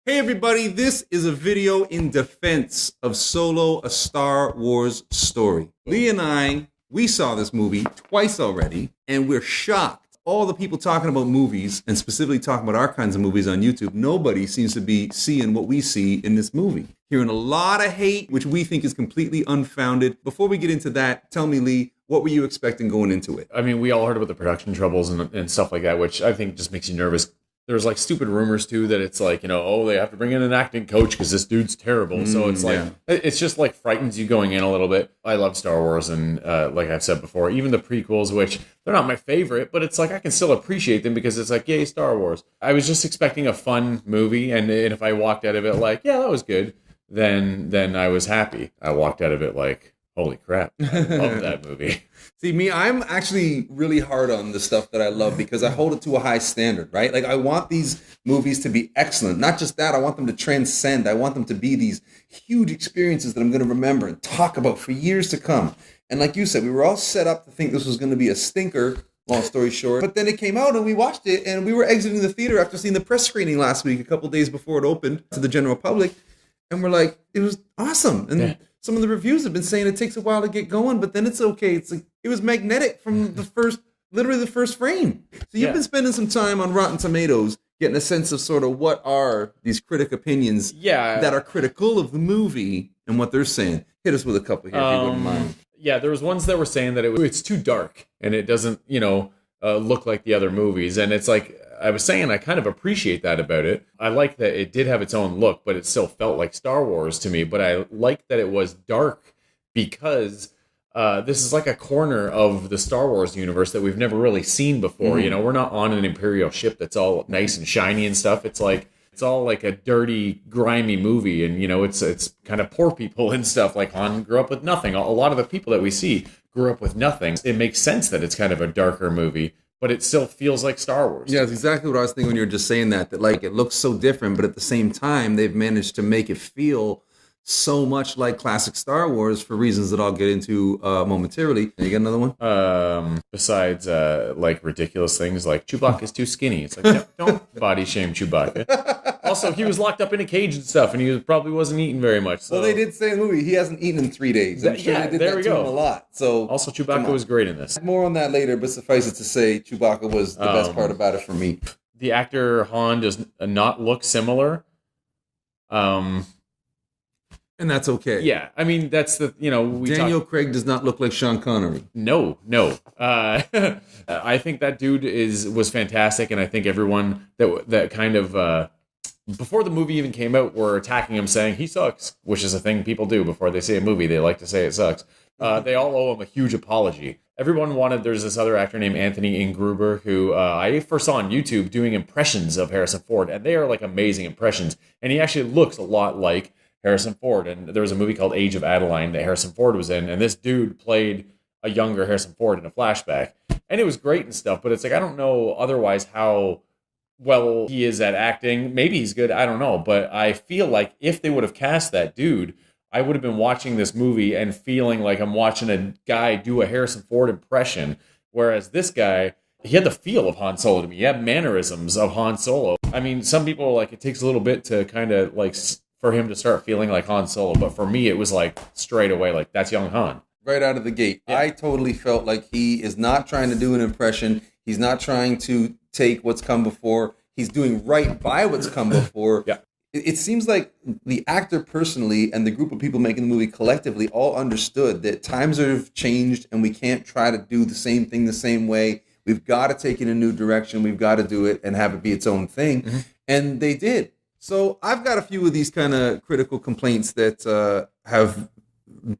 Hey everybody, this is a video in defense of Solo, a Star Wars story. Lee and I, we saw this movie twice already, and we're shocked. All the people talking about movies, and specifically talking about our kinds of movies on YouTube, nobody seems to be seeing what we see in this movie. Hearing a lot of hate, which we think is completely unfounded. Before we get into that, tell me, Lee, what were you expecting going into it? I mean, we all heard about the production troubles and stuff like that, which I think just makes you nervous. There's like stupid rumors too that it's like, oh, they have to bring in an acting coach because this dude's terrible. So it's like, it's just like frightens you going in a little bit. I love Star Wars. And like I've said before, even the prequels, which they're not my favorite, but it's like, I can still appreciate them because it's like, yay, Star Wars. I was just expecting a fun movie. And if I walked out of it like, yeah, that was good, then I was happy. I walked out of it like, holy crap, I love that movie. See, me, I'm actually really hard on the stuff that I love because I hold it to a high standard, right? Like, I want these movies to be excellent. Not just that, I want them to transcend. I want them to be these huge experiences that I'm going to remember and talk about for years to come. And like you said, we were all set up to think this was going to be a stinker, long story short. But then it came out and we watched it and we were exiting the theater after seeing the press screening last week, a couple days before it opened to the general public. And we're like, it was awesome. And some of the reviews have been saying it takes a while to get going, but then it's okay. It's like it was magnetic from literally the first frame. So you've been spending some time on Rotten Tomatoes, getting a sense of sort of what are these critic opinions that are critical of the movie and what they're saying. Hit us with a couple here if you wouldn't mind. Yeah, there was ones that were saying that it's too dark and it doesn't, look like the other movies. And it's like, I was saying, I kind of appreciate that about it. I like that it did have its own look, but it still felt like Star Wars to me. But I like that it was dark because this is like a corner of the Star Wars universe that we've never really seen before. We're not on an Imperial ship that's all nice and shiny and stuff. It's like it's all like a dirty, grimy movie, and it's kind of poor people and stuff. Like Han grew up with nothing. A lot of the people that we see grew up with nothing. It makes sense that it's kind of a darker movie, but it still feels like Star Wars. Yeah, that's exactly what I was thinking when you were just saying that like it looks so different, but at the same time, they've managed to make it feel so much like classic Star Wars for reasons that I'll get into momentarily. You got another one? Besides, like ridiculous things like Chewbacca's too skinny. It's like, don't body shame Chewbacca. Also, he was locked up in a cage and stuff, and he probably wasn't eating very much. So. Well, they did say in the movie he hasn't eaten in 3 days. I'm sure they did that to him a lot. So also, Chewbacca was great in this. More on that later, but suffice it to say, Chewbacca was the best part about it for me. The actor Han does not look similar. And that's okay. Yeah, I mean that's the Daniel Craig does not look like Sean Connery. No. I think that dude was fantastic, and I think everyone that kind of before the movie even came out were attacking him, saying he sucks, which is a thing people do before they see a movie. They like to say it sucks. They all owe him a huge apology. Everyone wanted. There's this other actor named Anthony Ingruber who I first saw on YouTube doing impressions of Harrison Ford, and they are like amazing impressions. And he actually looks a lot like Harrison Ford, and there was a movie called Age of Adeline that Harrison Ford was in, and this dude played a younger Harrison Ford in a flashback, and it was great and stuff, but it's like, I don't know otherwise how well he is at acting. Maybe he's good, I don't know, but I feel like if they would have cast that dude, I would have been watching this movie and feeling like I'm watching a guy do a Harrison Ford impression, whereas this guy, he had the feel of Han Solo to me. He had mannerisms of Han Solo. I mean, some people are like, it takes a little bit to kind of like for him to start feeling like Han Solo. But for me, it was like straight away, like that's young Han. Right out of the gate. Yeah. I totally felt like he is not trying to do an impression. He's not trying to take what's come before. He's doing right by what's come before. Yeah. It seems like the actor personally and the group of people making the movie collectively all understood that times have changed and we can't try to do the same thing the same way. We've got to take it in a new direction. We've got to do it and have it be its own thing. Mm-hmm. And they did. So I've got a few of these kind of critical complaints that have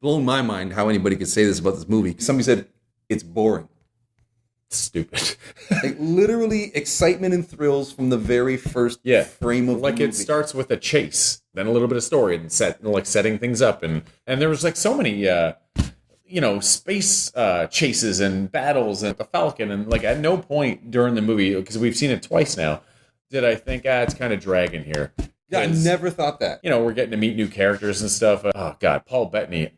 blown my mind how anybody could say this about this movie. Somebody said it's boring. Stupid. Like literally excitement and thrills from the very first frame of the movie. It starts with a chase, then a little bit of story and setting things up. And there was like so many space chases and battles and the Falcon, and like at no point during the movie, because we've seen it twice now, did I think, it's kind of dragging here. Yeah, I never thought that. We're getting to meet new characters and stuff. Oh, God, Paul Bettany.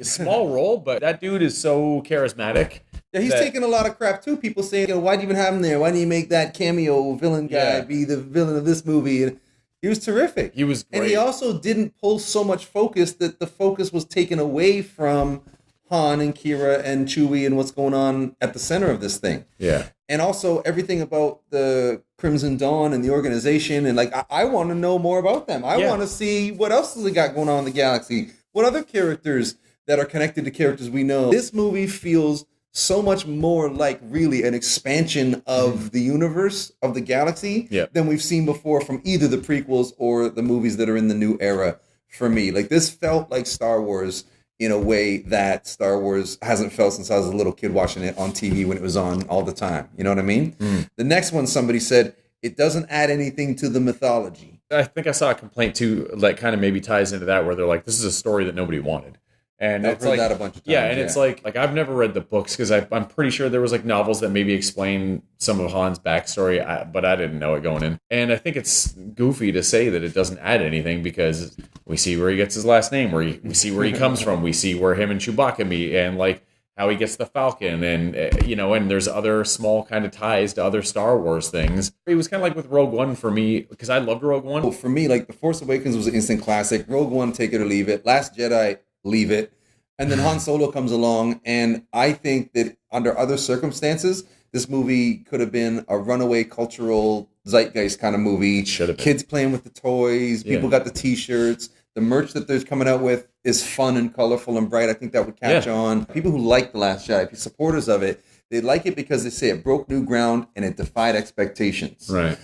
Small role, but that dude is so charismatic. Yeah, he's taking a lot of crap, too. People saying, why'd you even have him there? Why didn't you make that cameo villain guy be the villain of this movie? And He was terrific. He was great. And he also didn't pull so much focus that the focus was taken away from Han and Kira and Chewie and what's going on at the center of this thing. Yeah. And also everything about the Crimson Dawn and the organization. And like, I want to know more about them. I want to see what else has they got going on in the galaxy. What other characters that are connected to characters we know. This movie feels so much more like really an expansion of the universe of the galaxy than we've seen before from either the prequels or the movies that are in the new era for me. Like, this felt like Star Wars in a way that Star Wars hasn't felt since I was a little kid watching it on TV when it was on all the time. You know what I mean? The next one, somebody said, it doesn't add anything to the mythology. I think I saw a complaint too, like kind of maybe ties into that, where they're like, this is a story that nobody wanted. And I've heard that a bunch of times. Yeah, and it's like I've never read the books because I'm pretty sure there was like novels that maybe explain some of Han's backstory, but I didn't know it going in. And I think it's goofy to say that it doesn't add anything because we see where he gets his last name, we see where he comes from, we see where him and Chewbacca meet, and like how he gets the Falcon, and and there's other small kind of ties to other Star Wars things. It was kind of like with Rogue One for me because I loved Rogue One. Well, for me, like The Force Awakens was an instant classic. Rogue One, take it or leave it. Last Jedi, leave it. And then Han Solo comes along, and I think that under other circumstances, this movie could have been a runaway cultural zeitgeist kind of movie. Should have been. Kids playing with the toys, people got the T-shirts. The merch that they're coming out with is fun and colorful and bright. I think that would catch on. People who like The Last Jedi, supporters of it, they like it because they say it broke new ground and it defied expectations. Right.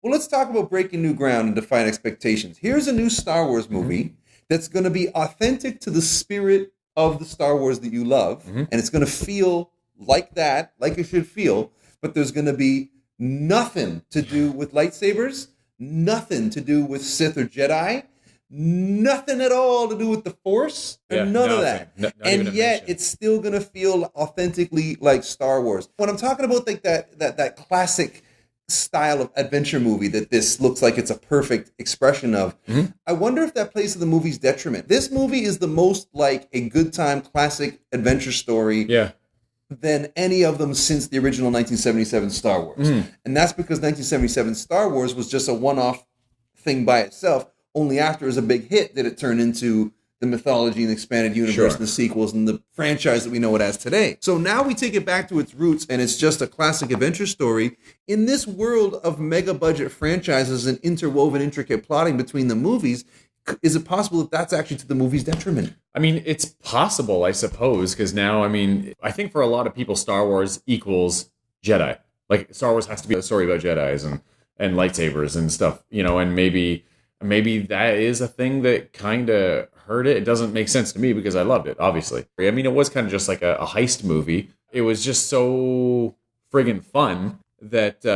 Well, let's talk about breaking new ground and defying expectations. Here's a new Star Wars movie that's going to be authentic to the spirit of the Star Wars that you love, and it's going to feel like that, like it should feel, but there's going to be nothing to do with lightsabers, nothing to do with Sith or Jedi, nothing at all to do with the Force, and none of that. And yet, it's still going to feel authentically like Star Wars. When I'm talking about like that classic style of adventure movie that this looks like it's a perfect expression of, I wonder if that plays to the movie's detriment. This movie is the most like a good time classic adventure story than any of them since the original 1977 Star Wars. And that's because 1977 Star Wars was just a one-off thing by itself. Only after it was a big hit did it turn into the mythology and the expanded universe and the sequels and the franchise that we know it as today. So now we take it back to its roots, and it's just a classic adventure story in this world of mega budget franchises and interwoven intricate plotting between the movies. Is it possible that that's actually to the movie's detriment? I mean, it's possible, I suppose, because now, I mean, I think for a lot of people, Star Wars equals Jedi. Like, Star Wars has to be a story about Jedis and lightsabers and stuff, and maybe that is a thing that kind of hurt it. It doesn't make sense to me because I loved it, obviously. I mean, it was kind of just like a heist movie. It was just so friggin' fun that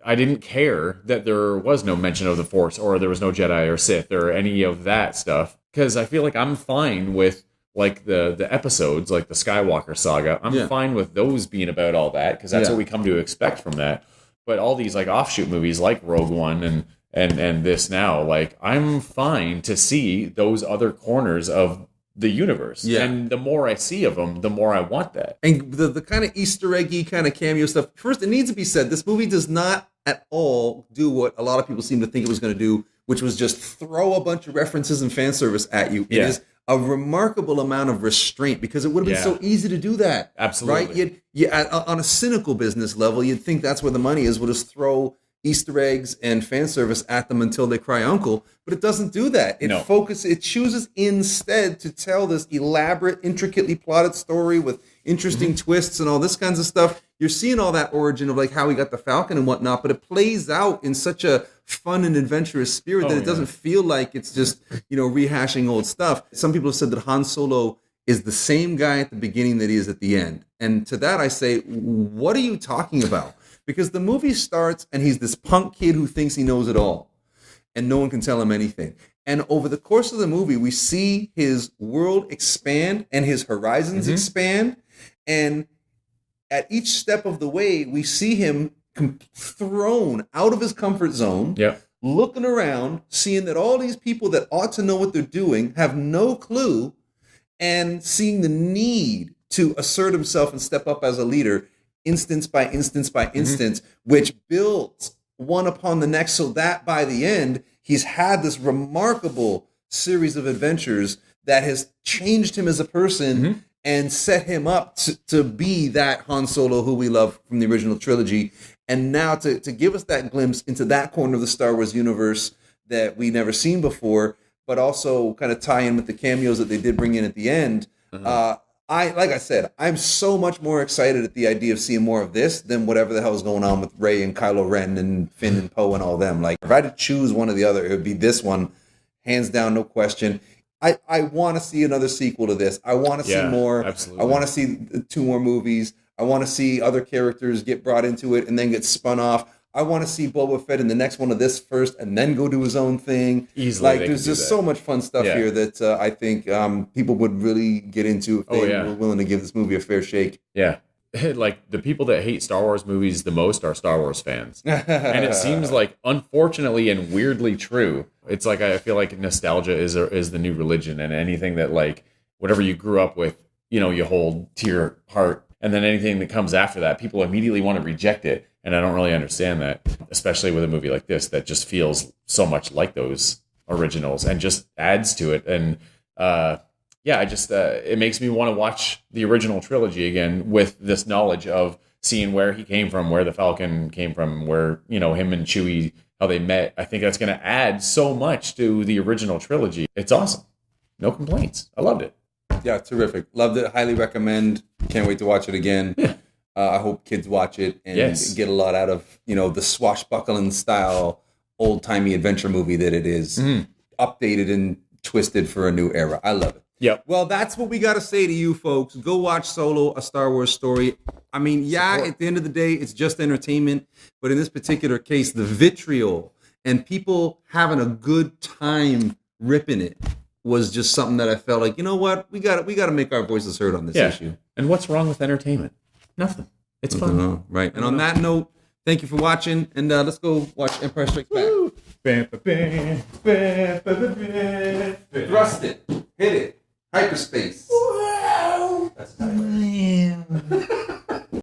I didn't care that there was no mention of the Force or there was no Jedi or Sith or any of that stuff. Because I feel like I'm fine with like the episodes, like the Skywalker saga. I'm fine with those being about all that because that's what we come to expect from that. But all these like offshoot movies like Rogue One and this now, like I'm fine to see those other corners of the universe. Yeah. And the more I see of them, the more I want that. And the kind of Easter eggy kind of cameo stuff. First, it needs to be said, this movie does not at all do what a lot of people seem to think it was going to do, which was just throw a bunch of references and fan service at you. It is a remarkable amount of restraint because it would have been so easy to do that. Absolutely. Right? On a cynical business level, you'd think that's where the money is. We'll just throw Easter eggs and fan service at them until they cry uncle, but it doesn't do that. It chooses instead to tell this elaborate, intricately plotted story with interesting twists and all this kinds of stuff. You're seeing all that origin of like how he got the Falcon and whatnot, but it plays out in such a fun and adventurous spirit that it doesn't feel like it's just, rehashing old stuff. Some people have said that Han Solo is the same guy at the beginning that he is at the end. And to that I say, what are you talking about? Because the movie starts and he's this punk kid who thinks he knows it all and no one can tell him anything. And over the course of the movie, we see his world expand and his horizons expand. And at each step of the way, we see him thrown out of his comfort zone, looking around, seeing that all these people that ought to know what they're doing have no clue, and seeing the need to assert himself and step up as a leader instance by instance by instance, which builds one upon the next so that by the end, he's had this remarkable series of adventures that has changed him as a person and set him up to be that Han Solo who we love from the original trilogy. And now to give us that glimpse into that corner of the Star Wars universe that we never seen before, but also kind of tie in with the cameos that they did bring in at the end. Like I said, I'm so much more excited at the idea of seeing more of this than whatever the hell is going on with Rey and Kylo Ren and Finn and Poe and all them. Like, if I had to choose one or the other, it would be this one, hands down, no question. I want to see another sequel to this. I want to see more. Absolutely. I want to see 2 more movies. I want to see other characters get brought into it and then get spun off. I want to see Boba Fett in the next one of this first and then go do his own thing. Easily, like, there's just so much fun stuff here that I think people would really get into if they were willing to give this movie a fair shake. Yeah. Like, the people that hate Star Wars movies the most are Star Wars fans. And it seems like, unfortunately and weirdly true, it's like, I feel like nostalgia is the new religion, and anything that, like, whatever you grew up with, you know, you hold to your heart. And then anything that comes after that, people immediately want to reject it. And I don't really understand that, especially with a movie like this that just feels so much like those originals and just adds to it. And it makes me want to watch the original trilogy again with this knowledge of seeing where he came from, where the Falcon came from, where, you know, him and Chewie, how they met. I think that's going to add so much to the original trilogy. It's awesome. No complaints. I loved it. Yeah, terrific. Loved it. Highly recommend. Can't wait to watch it again. Yeah. I hope kids watch it and get a lot out of, you know, the swashbuckling style, old-timey adventure movie that it is, updated and twisted for a new era. I love it. Yep. Well, that's what we got to say to you folks. Go watch Solo, A Star Wars Story. I mean, at the end of the day, it's just entertainment. But in this particular case, the vitriol and people having a good time ripping it was just something that I felt like, you know what? We got to make our voices heard on this issue. And what's wrong with entertainment? Nothing. It's fun. Right. And on that note, thank you for watching. And let's go watch Empire Strikes Back. Thrust it. Hit it. Hyperspace.